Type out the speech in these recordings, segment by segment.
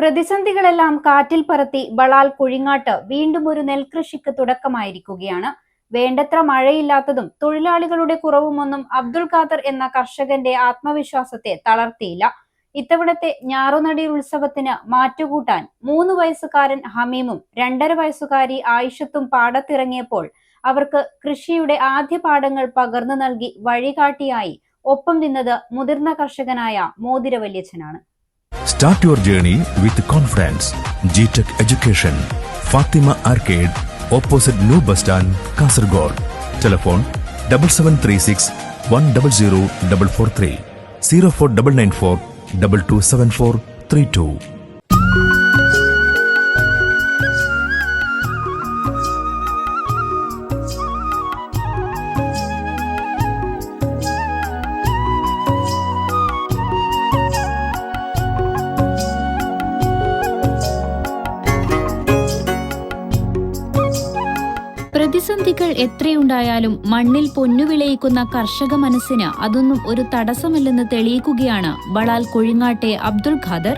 പ്രതിസന്ധികളെല്ലാം കാറ്റിൽ പറത്തി ബളാൽ കുഴിങ്ങാട്ട് വീണ്ടും ഒരു നെൽകൃഷിക്ക് തുടക്കമായിരിക്കുകയാണ്. വേണ്ടത്ര മഴയില്ലാത്തതും തൊഴിലാളികളുടെ കുറവുമൊന്നും അബ്ദുൾ ഖാദർ എന്ന കർഷകന്റെ ആത്മവിശ്വാസത്തെ തളർത്തിയില്ല. ഇത്തവണത്തെ ഞാറുനടി ഉത്സവത്തിന് മാറ്റുകൂട്ടാൻ 3 വയസ്സുകാരൻ ഹമീമും 2.5 വയസ്സുകാരി ആയിഷത്തും പാടത്തിറങ്ങിയപ്പോൾ അവർക്ക് കൃഷിയുടെ ആദ്യ പാഠങ്ങൾ പകർന്നു നൽകി വഴികാട്ടിയായി ഒപ്പം നിന്നത് മുതിർന്ന കർഷകനായ മോതിര വല്യച്ഛനാണ്. Start your journey with confidence. GTech Education. Fatima Arcade, opposite New Bus Stand, Kasaragod. Telephone 7736 100 443 04994 227432. പ്രതിസന്ധികൾ എത്രയുണ്ടായാലും മണ്ണിൽ പൊന്നുവിളയിക്കുന്ന കർഷക മനസ്സിന് അതൊന്നും ഒരു തടസ്സമല്ലെന്ന് തെളിയിക്കുകയാണ് ബളാൽ കുഴിങ്ങാട്ടെ അബ്ദുൾ ഖാദർ.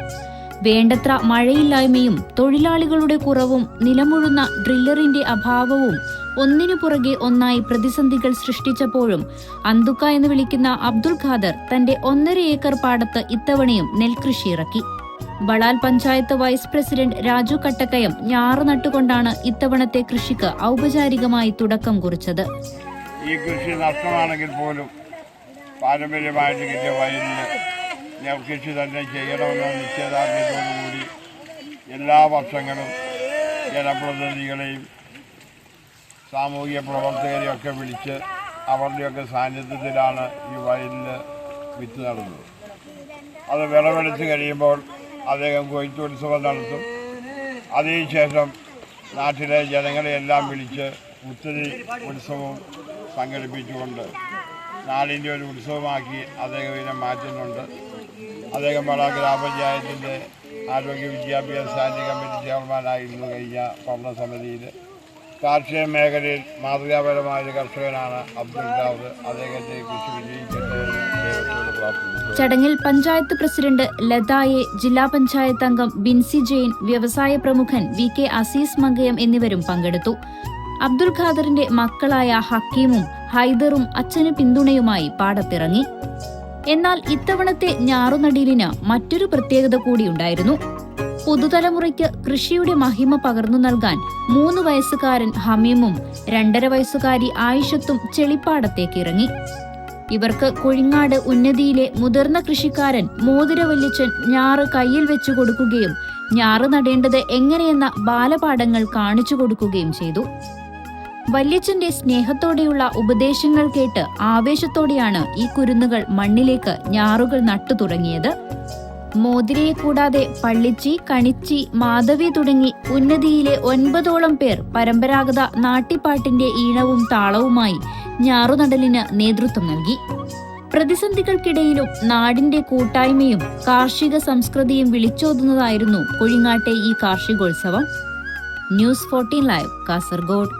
വേണ്ടത്ര മഴയില്ലായ്മയും തൊഴിലാളികളുടെ കുറവും നിലമുഴുന്ന ഡ്രില്ലറിന്റെ അഭാവവും ഒന്നിനു പുറകെ ഒന്നായി പ്രതിസന്ധികൾ സൃഷ്ടിച്ചപ്പോഴും അന്തുക്ക എന്ന് വിളിക്കുന്ന അബ്ദുൾ ഖാദർ തന്റെ 1.5 ഏക്കർ പാടത്ത് ഇത്തവണയും നെൽകൃഷി ഇറക്കി. ബളാൽ പഞ്ചായത്ത് വൈസ് പ്രസിഡന്റ് രാജു കട്ടക്കയം ഞാറ് നട്ടുകൊണ്ടാണ് ഇത്തവണത്തെ കൃഷിക്ക് ഔപചാരികമായി തുടക്കം കുറിച്ചത്. ഈ കൃഷി നഷ്ടമാണെങ്കിൽ പോലും പാരമ്പര്യമായിട്ട് കിട്ടിയ വയലിൽ നെൽകൃഷി തന്നെ ചെയ്യണമെന്ന നിശ്ചയദാർഢ്യത്തോടുകൂടി എല്ലാ വർഷങ്ങളും ജനപ്രതിനിധികളെയും സാമൂഹിക പ്രവർത്തകരെയും ഒക്കെ വിളിച്ച് അവരുടെയൊക്കെ സാന്നിധ്യത്തിലാണ് ഈ വയലിൽ വിത്ത് നടുന്നത്. അത് വിളവെടുത്ത് കഴിയുമ്പോൾ അദ്ദേഹം കൊയ്ത്തുത്സവം നടത്തും. അതിനുശേഷം നാട്ടിലെ ജനങ്ങളെയെല്ലാം വിളിച്ച് ഒത്തിരി ഉത്സവം സംഘടിപ്പിച്ചുകൊണ്ട് നാടിൻ്റെ ഒരു ഉത്സവമാക്കി അദ്ദേഹം ഇതിനെ മാറ്റുന്നുണ്ട്. അദ്ദേഹം ബളാൽ ഗ്രാമപഞ്ചായത്തിൻ്റെ ആരോഗ്യ വിദ്യാഭ്യാസ സ്റ്റാൻഡിംഗ് കമ്മിറ്റി ചെയർമാനായിരുന്നു കഴിഞ്ഞ ഭരണസമിതിയിൽ. കാർഷിക മേഖലയിൽ മാതൃകാപരമായ കർഷകനാണ് അബ്ദുൾ ഖാദർ. അദ്ദേഹത്തെ കൃഷി വിജയിക്കട്ടെ ദൈവത്തോട് പ്രാർത്ഥിക്കുന്നു. ചടങ്ങിൽ പഞ്ചായത്ത് പ്രസിഡന്റ് ലതായെ, ജില്ലാ പഞ്ചായത്ത് അംഗം ബിൻസി ജെയിൻ, വ്യവസായ പ്രമുഖൻ VK അസീസ് മങ്കയം എന്നിവരും പങ്കെടുത്തു. അബ്ദുൾ ഖാദറിന്റെ മക്കളായ ഹക്കീമും ഹൈദറും അച്ഛന് പിന്തുണയുമായി പാടത്തിറങ്ങി. എന്നാൽ ഇത്തവണത്തെ ഞാറുനടീലിന് മറ്റൊരു പ്രത്യേകത കൂടിയുണ്ടായിരുന്നു. പുതുതലമുറയ്ക്ക് കൃഷിയുടെ മഹിമ പകർന്നു നൽകാൻ 3 വയസ്സുകാരൻ ഹമീമും 2.5 വയസ്സുകാരി ആയിഷത്തും ചെളിപ്പാടത്തേക്ക് ഇറങ്ങി. ഇവർക്ക് കുഴിങ്ങാട് ഉന്നതിയിലെ മുതിർന്ന കൃഷിക്കാരൻ മോതിര വല്യച്ഛൻ ഞാറ് കയ്യിൽ വെച്ചു കൊടുക്കുകയും ഞാറ് നടേണ്ടത് എങ്ങനെയെന്ന ബാലപാഠങ്ങൾ കാണിച്ചു കൊടുക്കുകയും ചെയ്തു. വല്യച്ഛന്റെ സ്നേഹത്തോടെയുള്ള ഉപദേശങ്ങൾ കേട്ട് ആവേശത്തോടെയാണ് ഈ കുരുന്നുകൾ മണ്ണിലേക്ക് ഞാറുകൾ നട്ടു തുടങ്ങിയത്. മോതിരയെ കൂടാതെ പള്ളിച്ചി, കണിച്ചി, മാധവി തുടങ്ങി ഉന്നതിയിലെ 9ഓളം പേർ പരമ്പരാഗത നാട്ടിപ്പാട്ടിന്റെ ഈണവും താളവുമായി ഞാറുനടലിന് നേതൃത്വം നൽകി. പ്രതിസന്ധികൾക്കിടയിലും നാടിന്റെ കൂട്ടായ്മയും കാർഷിക സംസ്കൃതിയും വിളിച്ചോതുന്നതായിരുന്നു കുഴിങ്ങാട്ടെ ഈ കാർഷികോത്സവം. News 14 live, Kasaragod.